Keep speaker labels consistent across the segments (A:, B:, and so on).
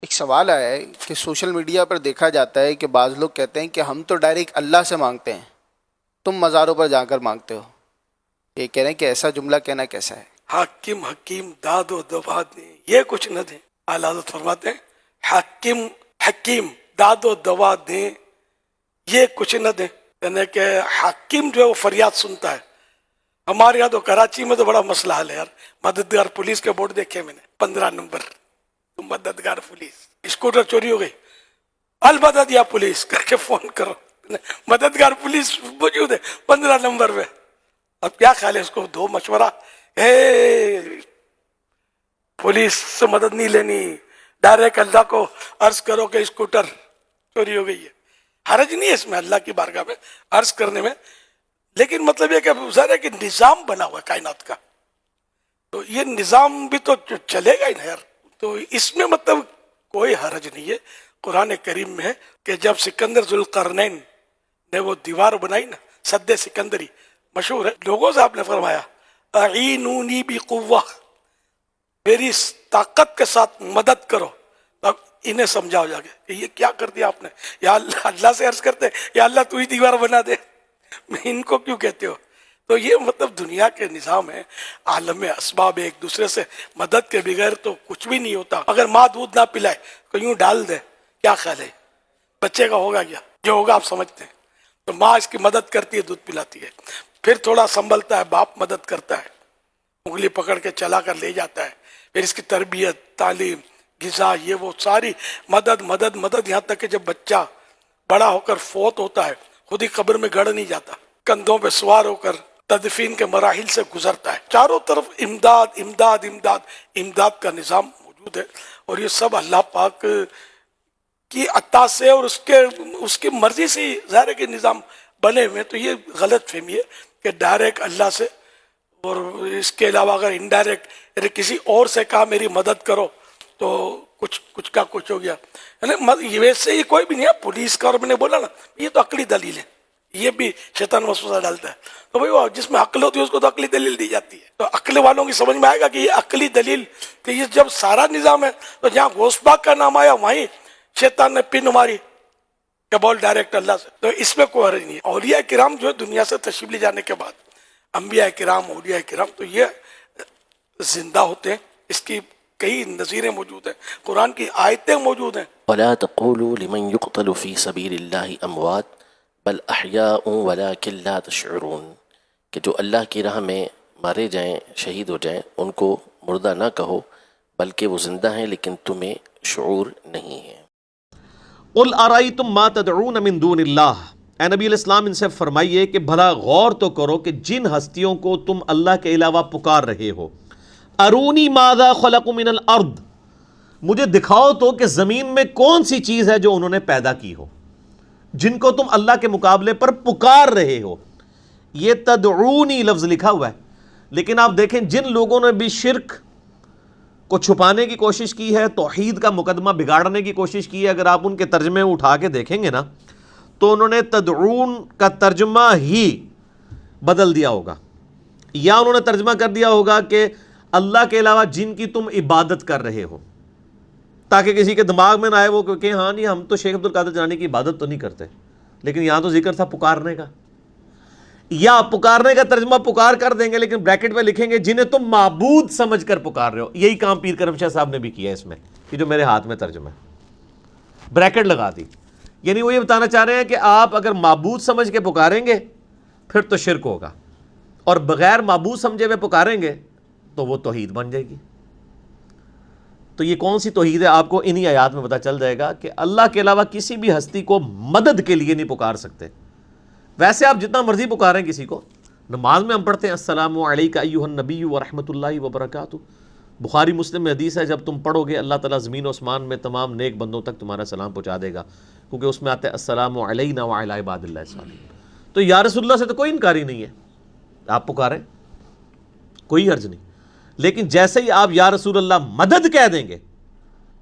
A: ایک سوال آیا ہے کہ سوشل میڈیا پر دیکھا جاتا ہے کہ بعض لوگ کہتے ہیں کہ ہم تو ڈائریکٹ اللہ سے مانگتے ہیں، تم مزاروں پر جا کر مانگتے ہو۔ یہ کہہ رہے ہیں کہ ایسا جملہ کہنا کیسا ہے؟
B: حاکم حکیم داد و دبا دیں، یہ کچھ نہ دیں۔ اعلیٰ حضرت فرماتے ہیں حاکم حکیم داد و دوا دیں، یہ کچھ نہ دیں۔ یعنی کہ حاکم جو ہے وہ فریاد سنتا ہے۔ ہمارے یہاں تو کراچی میں تو بڑا مسئلہ حل ہے یار، مددگار پولیس کے بورڈ دیکھے میں نے، 15 نمبر، مددگار پولیس، اسکوٹر چوری ہو گئی، المدد یا پولیس کر کے فون کرو، مددگار پولیس موجود ہے 15 نمبر پہ۔ اب کیا خیال ہے، اس کو دو مشورہ، پولیس سے مدد نہیں لینی، ڈائریکٹ اللہ کو عرض کرو کہ اسکوٹر چوری ہو گئی ہے۔ حرج نہیں ہے اس میں اللہ کی بارگاہ میں عرض کرنے میں، لیکن مطلب یہ کہ ظاہر ہے کہ نظام بنا ہوا ہے کائنات کا، تو یہ نظام بھی تو چلے گا ہی نا یار، تو اس میں مطلب کوئی حرج نہیں ہے۔ قرآن کریم میں ہے کہ جب سکندر ذوالقرنین نے وہ دیوار بنائی نا، سد سکندری مشہور ہے، لوگوں سے آپ نے فرمایا اعینونی بقوہ، میری طاقت کے ساتھ مدد کرو۔ اب انہیں سمجھاؤ جا کے کہ یہ کیا کر دیا آپ نے، یا اللہ سے عرض کرتے یا اللہ تو ہی دیوار بنا دے، ان کو کیوں کہتے ہو؟ تو یہ مطلب دنیا کے نظام ہے، عالم اسباب، ایک دوسرے سے مدد کے بغیر تو کچھ بھی نہیں ہوتا۔ اگر ماں دودھ نہ پلائے تو یوں ڈال دے، کیا خیال ہے بچے کا ہوگا کیا؟ جو ہوگا آپ سمجھتے ہیں۔ تو ماں اس کی مدد کرتی ہے، دودھ پلاتی ہے، پھر تھوڑا سنبھلتا ہے، باپ مدد کرتا ہے، انگلی پکڑ کے چلا کر لے جاتا ہے، پھر اس کی تربیت، تعلیم، غذا، یہ وہ ساری مدد مدد مدد، یہاں تک کہ جب بچہ بڑا ہو کر فوت ہوتا ہے، خود ہی قبر میں گڑ نہیں جاتا، کندھوں پہ سوار ہو کر تدفین کے مراحل سے گزرتا ہے۔ چاروں طرف امداد امداد امداد امداد کا نظام موجود ہے، اور یہ سب اللہ پاک کی عطا سے اور اس کی مرضی سے ظاہر ہے کہ نظام بنے ہوئے۔ تو یہ غلط فہمی ہے کہ ڈائریکٹ اللہ سے، اور اس کے علاوہ اگر انڈائریکٹ یعنی کسی اور سے کہا میری مدد کرو تو کچھ کا کچھ ہو گیا، یعنی ویسے ہی کوئی بھی نہیں ہے پولیس کا، اور میں نے بولا نا یہ تو عقلی دلیل ہے، یہ بھی شیطان وسوسہ ڈالتا ہے، تو بھائی وہ جس میں عقل ہوتی ہے اس کو تو عقلی دلیل دی جاتی ہے۔ تو عقل والوں کی سمجھ میں آئے گا کہ یہ عقلی دلیل، کہ یہ جب سارا نظام ہے تو جہاں غوث پاک کا نام آیا وہیں شیطان نے پن ماری کہ بول ڈائریکٹ اللہ سے، تو اس میں کوئی حرج نہیں ہے۔ اولیاء کرام جو ہے دنیا سے تشریف لے جانے کے بعد، انبیاء کرام، اولیاء کرام، تو یہ زندہ ہوتے ہیں، اس کی کئی نظیریں موجود ہیں، قرآن کی آیتیں موجود ہیں۔
C: ولا تقولوا لمن يقتل في سبيل الله اموات بل احياء ولكن لا تشعرون، کہ جو اللہ کی راہ میں مارے جائیں، شہید ہو جائیں، ان کو مردہ نہ کہو بلکہ وہ زندہ ہیں لیکن تمہیں شعور نہیں ہے۔
D: قل ارائیتم ما تدعون من دون اللہ، اے نبی علیہ السلام ان سے فرمائیے کہ بھلا غور تو کرو کہ جن ہستیوں کو تم اللہ کے علاوہ پکار رہے ہو، ارونی ماذا خلقوا من الارض، مجھے دکھاؤ تو کہ زمین میں کون سی چیز ہے جو انہوں نے پیدا کی ہو، جن کو تم اللہ کے مقابلے پر پکار رہے ہو۔ یہ تدعونی لفظ لکھا ہوا ہے، لیکن آپ دیکھیں جن لوگوں نے بھی شرک کو چھپانے کی کوشش کی ہے، توحید کا مقدمہ بگاڑنے کی کوشش کی ہے، اگر آپ ان کے ترجمے اٹھا کے دیکھیں گے نا تو انہوں نے تدعون کا ترجمہ ہی بدل دیا ہوگا، یا انہوں نے ترجمہ کر دیا ہوگا کہ اللہ کے علاوہ جن کی تم عبادت کر رہے ہو، تاکہ کسی کے دماغ میں نہ آئے وہ کہ ہاں نہیں ہم تو شیخ عبد القادر جیلانی کی عبادت تو نہیں کرتے، لیکن یہاں تو ذکر تھا پکارنے کا، یا پکارنے کا ترجمہ پکار کر دیں گے لیکن بریکٹ میں لکھیں گے جنہیں تم معبود سمجھ کر پکار رہے ہو۔ یہی کام پیر کرم شاہ صاحب نے بھی کیا ہے اس میں، کہ جو میرے ہاتھ میں ترجمہ ہے، بریکٹ لگا دی، یعنی وہ یہ بتانا چاہ رہے ہیں کہ آپ اگر معبود سمجھ کے پکاریں گے پھر تو شرک ہوگا، اور بغیر معبود سمجھے ہوئے پکاریں گے تو وہ توحید بن جائے گی۔ تو یہ کون سی توحید ہے آپ کو انہی آیات میں پتہ چل جائے گا کہ اللہ کے علاوہ کسی بھی ہستی کو مدد کے لیے نہیں پکار سکتے۔ ویسے آپ جتنا مرضی پکاریں کسی کو، نماز میں ہم پڑھتے ہیں السلام علیکہ ایھا النبی ورحمۃ اللہ وبرکاتہ، بخاری مسلم میں حدیث ہے جب تم پڑھو گے اللہ تعالیٰ زمین و آسمان میں تمام نیک بندوں تک تمہارا سلام پہنچا دے گا، کیونکہ اس میں آتا ہے السلام علینا وعلی عباد اللہ الصالحین۔ تو یا رسول اللہ سے تو کوئی انکاری نہیں ہے، آپ پکاریں، کوئی حرج نہیں، لیکن جیسے ہی آپ یا رسول اللہ مدد کہہ دیں گے،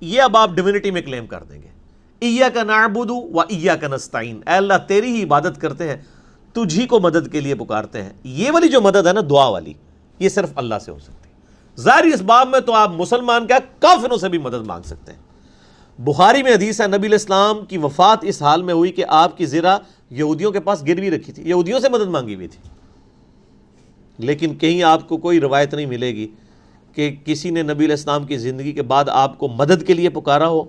D: یہ اب آپ ڈیوینٹی میں کلیم کر دیں گے، ایاک نعبد و ایاک نستعین، اے اللہ تیری ہی عبادت کرتے ہیں، تجھی کو مدد کے لیے پکارتے ہیں۔ یہ والی جو مدد ہے نا دعا والی، یہ صرف اللہ سے ہو سکتی ہے۔ ظاہری اسباب میں تو آپ مسلمان کیا کافروں سے بھی مدد مانگ سکتے ہیں، بخاری میں حدیث ہے نبی علیہ السلام کی وفات اس حال میں ہوئی کہ آپ کی زرہ یہودیوں کے پاس گروی رکھی تھی، یہودیوں سے مدد مانگی ہوئی تھی، لیکن کہیں آپ کو کوئی روایت نہیں ملے گی کہ کسی نے نبی علیہ السلام کی زندگی کے بعد آپ کو مدد کے لیے پکارا ہو،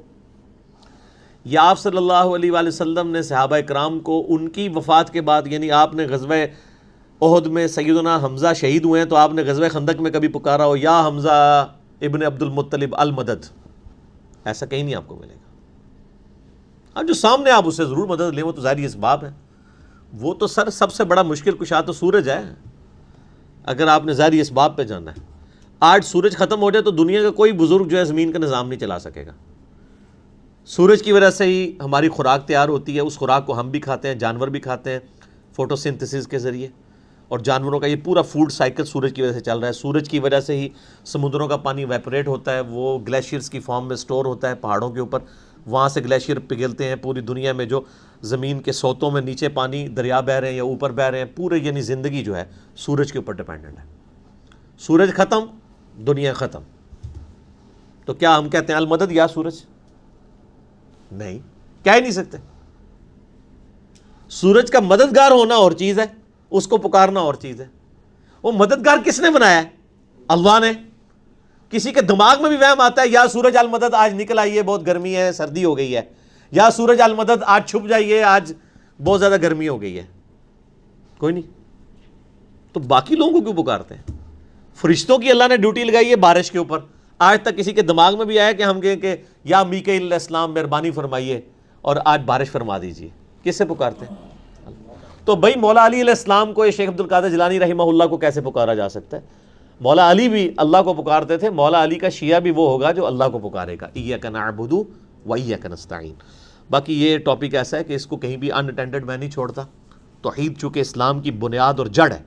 D: یا آپ صلی اللہ علیہ وآلہ وسلم نے صحابہ کرام کو ان کی وفات کے بعد، یعنی آپ نے غزوہ احد میں سیدنا حمزہ شہید ہوئے ہیں تو آپ نے غزوہ خندق میں کبھی پکارا ہو یا حمزہ ابن عبد المطلب المدد، ایسا کہیں نہیں آپ کو ملے گا۔ ہاں جو سامنے آپ اس سے ضرور مدد لیں وہ تو ظاہری اسباب ہے، وہ تو سب سے بڑا مشکل کشا تو سورج ہے، اگر آپ نے ظاہری اسباب پہ جانا ہے۔ آج سورج ختم ہو جائے تو دنیا کا کوئی بزرگ جو ہے زمین کا نظام نہیں چلا سکے گا۔ سورج کی وجہ سے ہی ہماری خوراک تیار ہوتی ہے، اس خوراک کو ہم بھی کھاتے ہیں، جانور بھی کھاتے ہیں فوٹو سنتھسس کے ذریعے، اور جانوروں کا یہ پورا فوڈ سائیکل سورج کی وجہ سے چل رہا ہے۔ سورج کی وجہ سے ہی سمندروں کا پانی ویپوریٹ ہوتا ہے، وہ گلیشیئرز کی فارم میں سٹور ہوتا ہے پہاڑوں کے اوپر، وہاں سے گلیشیئر پگھلتے ہیں۔ پوری دنیا میں جو زمین کے سوتوں میں نیچے پانی دریا بہہ رہے ہیں یا اوپر بہہ رہے ہیں، پورے یعنی زندگی جو ہے سورج کے اوپر ڈیپینڈنٹ ہے۔ سورج ختم، دنیا ختم، تو کیا ہم کہتے ہیں المدد یا سورج؟ نہیں، کہہ ہی نہیں سکتے۔ سورج کا مددگار ہونا اور چیز ہے، اس کو پکارنا اور چیز ہے۔ وہ مددگار کس نے بنایا ہے؟ اللہ نے۔ کسی کے دماغ میں بھی وہم آتا ہے یا سورج المدد آج نکل آئیے بہت گرمی ہے سردی ہو گئی ہے، یا سورج المدد آج چھپ جائیے آج بہت زیادہ گرمی ہو گئی ہے؟ کوئی نہیں۔ تو باقی لوگوں کو کیوں پکارتے ہیں؟ فرشتوں کی اللہ نے ڈیوٹی لگائی ہے بارش کے اوپر، آج تک کسی کے دماغ میں بھی آیا کہ ہم کہیں کہ یا میکائیل علیہ السلام مہربانی فرمائیے اور آج بارش فرما دیجیے؟ کس سے پکارتے ہیں؟ تو بھائی مولا علی علیہ السلام کو، شیخ عبد القادر جیلانی رحمہ اللہ کو کیسے پکارا جا سکتا ہے؟ مولا علی بھی اللہ کو پکارتے تھے، مولا علی کا شیعہ بھی وہ ہوگا جو اللہ کو پکارے گا، ایاک نعبد و ایاک نستعین۔ باقی یہ ٹاپک ایسا ہے کہ اس کو کہیں بھی ان اٹینڈڈ میں نہیں چھوڑتا۔ توحید چونکہ اسلام کی بنیاد اور جڑ ہے،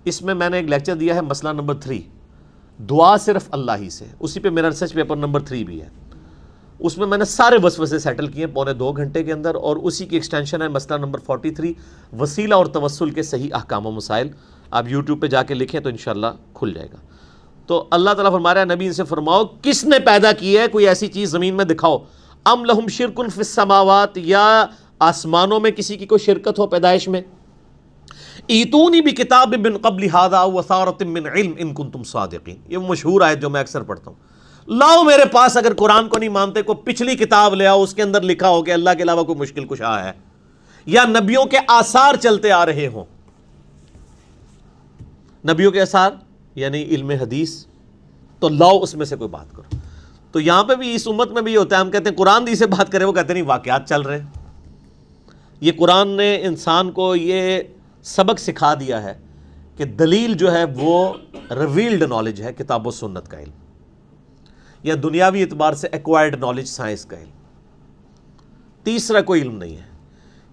D: اس میں نے ایک لیکچر دیا ہے مسئلہ نمبر 3، دعا صرف اللہ ہی سے، اسی پہ میرا ریسرچ پیپر نمبر 3 بھی ہے، اس میں نے سارے وسوسے سیٹل کیے ہیں پونے 2 گھنٹے کے اندر، اور اسی کی ایکسٹینشن ہے مسئلہ نمبر 43، وسیلہ اور توسل کے صحیح احکام و مسائل۔ آپ یوٹیوب پہ جا کے لکھیں تو انشاءاللہ کھل جائے گا۔ تو اللہ تعالیٰ فرما رہا ہے نبی ان سے فرماؤ کس نے پیدا کی ہے، کوئی ایسی چیز زمین میں دکھاؤ، ام لہم شرک فی السماوات، یا آسمانوں میں کسی کی کوئی شرکت ہو پیدائش میں، ایتونی بکتاب من قبل ھذا وثارۃ من علم ان کنتم صادقین، یہ مشہور آیت جو میں اکثر پڑھتا ہوں، لاؤ میرے پاس، اگر قرآن کو نہیں مانتے کوئی پچھلی کتاب لے آؤ، اس کے اندر لکھا ہو کہ اللہ کے علاوہ کوئی مشکل کشا ہے، یا نبیوں کے آثار چلتے آ رہے ہوں۔ نبیوں کے آثار یعنی علم حدیث، تو لاؤ اس میں سے کوئی بات کرو۔ تو یہاں پہ بھی اس امت میں بھی یہ ہوتا ہے، ہم کہتے ہیں قرآن دی سے بات کرے، وہ کہتے ہیں نہیں واقعات چل رہے ہیں۔ یہ قرآن نے انسان کو یہ سبق سکھا دیا ہے کہ دلیل جو ہے وہ ریویلڈ نالج ہے، کتاب و سنت کا علم، یا دنیاوی اعتبار سے ایکوائرڈ نالج سائنس کا علم، تیسرا کوئی علم نہیں ہے۔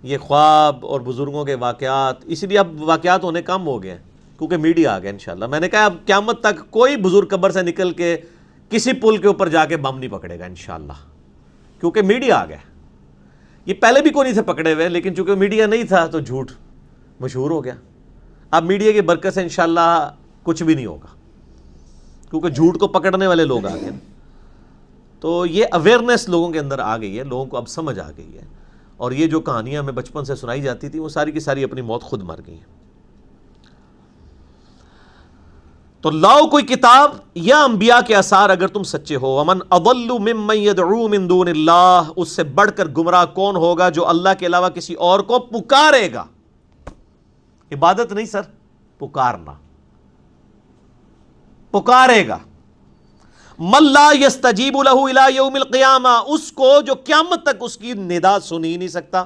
D: یہ خواب اور بزرگوں کے واقعات، اسی لیے اب واقعات ہونے کم ہو گئے ہیں کیونکہ میڈیا آ گیا انشاءاللہ۔ میں نے کہا اب قیامت تک کوئی بزرگ قبر سے نکل کے کسی پل کے اوپر جا کے بم نہیں پکڑے گا انشاءاللہ، کیونکہ میڈیا آ گیا۔ یہ پہلے بھی کوئی نہیں تھے پکڑے ہوئے، لیکن چونکہ میڈیا نہیں تھا تو جھوٹ مشہور ہو گیا۔ اب میڈیا کی برکت سے انشاءاللہ کچھ بھی نہیں ہوگا، کیونکہ جھوٹ کو پکڑنے والے لوگ آ گئے۔ تو یہ اویئرنیس لوگوں کے اندر آ گئی ہے، لوگوں کو اب سمجھ آ گئی ہے، اور یہ جو کہانیاں ہمیں بچپن سے سنائی جاتی تھی وہ ساری کی ساری اپنی موت خود مر گئی ہیں۔ تو لاؤ کوئی کتاب یا انبیاء کے آثار اگر تم سچے ہو۔ ومن اضل ممن يدعو من دون اللہ، اس سے بڑھ کر گمراہ کون ہوگا جو اللہ کے علاوہ کسی اور کو پکارے گا۔ عبادت نہیں سر، پکارنا، پکارے گا۔ من لا يستجیب له الى یوم القیامہ، اس کو جو قیامت تک اس کی ندا سن ہی نہیں سکتا۔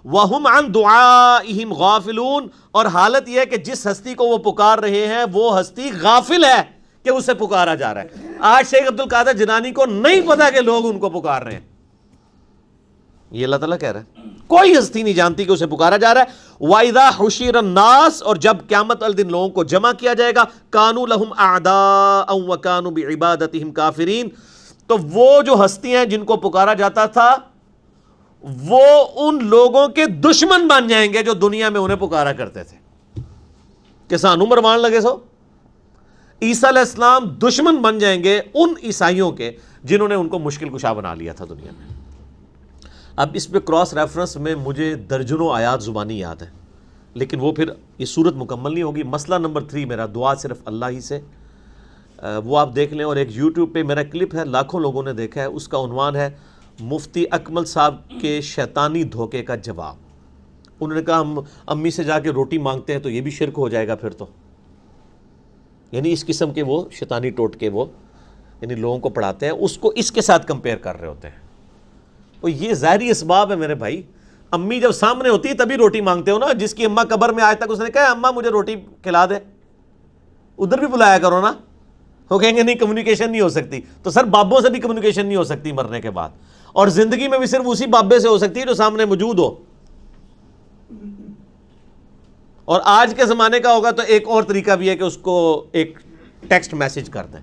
D: وَهُمْ عَنْ دُعَائِهِمْ غَافِلُونَ، اور حالت یہ ہے کہ جس ہستی کو وہ پکار رہے ہیں وہ ہستی غافل ہے کہ اسے پکارا جا رہا ہے۔ آج شیخ عبد القادر جیلانی کو نہیں پتا کہ لوگ ان کو پکار رہے ہیں، یہ اللہ تعالیٰ کہہ رہا ہے، کوئی ہستی نہیں جانتی کہ اسے پکارا جا رہا ہے۔ وَإِذَا حُشِرَ النَّاسُ، اور جب قیامت والے دن لوگوں کو جمع کیا جائے گا، كَانُوا لَهُمْ أَعْدَاءً وَكَانُوا بِعِبَادَتِهِمْ كَافِرِينَ، تو وہ جو ہستیاں جن کو پکارا جاتا تھا وہ ان لوگوں کے دشمن بن جائیں گے جو دنیا میں انہیں پکارا کرتے تھے، کہ سانو مروان لگے سو، عیسیٰ علیہ السلام دشمن بن جائیں گے ان عیسائیوں کے جنہوں نے ان کو مشکل کشا بنا لیا تھا دنیا میں. اب اس پہ کراس ریفرنس میں مجھے درجنوں آیات زبانی یاد ہیں، لیکن وہ پھر یہ صورت مکمل نہیں ہوگی. مسئلہ نمبر 3 میرا، دعا صرف اللہ ہی سے، وہ آپ دیکھ لیں. اور ایک یوٹیوب پہ میرا کلپ ہے، لاکھوں لوگوں نے دیکھا ہے، اس کا عنوان ہے مفتی اکمل صاحب کے شیطانی دھوکے کا جواب. انہوں نے کہا ہم امی سے جا کے روٹی مانگتے ہیں تو یہ بھی شرک ہو جائے گا پھر تو. یعنی اس قسم کے وہ شیطانی ٹوٹکے وہ یعنی لوگوں کو پڑھاتے ہیں، اس کو اس کے ساتھ کمپیئر کر رہے ہوتے ہیں. وہ یہ ظاہری اسباب ہے میرے بھائی. امی جب سامنے ہوتی ہے تبھی روٹی مانگتے ہو نا. جس کی اماں قبر میں آج تک اس نے کہا اماں مجھے روٹی کھلا دے، ادھر بھی بلایا کرو نا. وہ کہیں گے نہیں کمیونیکیشن نہیں ہو سکتی. تو سر بابوں سے بھی کمیونیکیشن نہیں ہو سکتی مرنے کے بعد، اور زندگی میں بھی صرف اسی بابے سے ہو سکتی ہے جو سامنے موجود ہو. اور آج کے زمانے کا ہوگا تو ایک اور طریقہ بھی ہے کہ اس کو ایک ٹیکسٹ میسج کر دیں.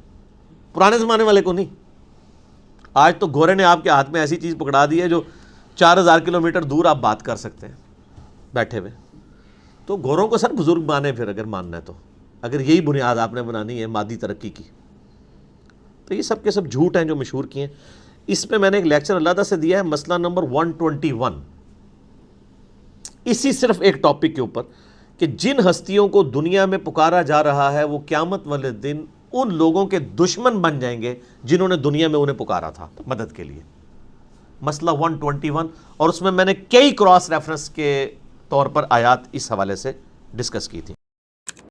D: پرانے زمانے والے کو نہیں. آج تو گورے نے آپ کے ہاتھ میں ایسی چیز پکڑا دی ہے جو 4000 کلومیٹر دور آپ بات کر سکتے ہیں بیٹھے ہوئے. تو گوروں کو سر بزرگ مانے پھر اگر ماننا ہے تو، اگر یہی بنیاد آپ نے بنانی ہے مادی ترقی کی. تو یہ سب کے سب جھوٹ ہیں جو مشہور کیے ہیں. اس پہ میں نے ایک لیکچر علیحدہ سے دیا ہے، مسئلہ نمبر 121، اسی صرف ایک ٹاپک کے اوپر کہ جن ہستیوں کو دنیا میں پکارا جا رہا ہے وہ قیامت والے دن ان لوگوں کے دشمن بن جائیں گے جنہوں نے دنیا میں انہیں پکارا تھا مدد کے لیے. مسئلہ 121، اور اس میں نے کئی کراس ریفرنس کے طور پر آیات اس حوالے سے ڈسکس کی تھی.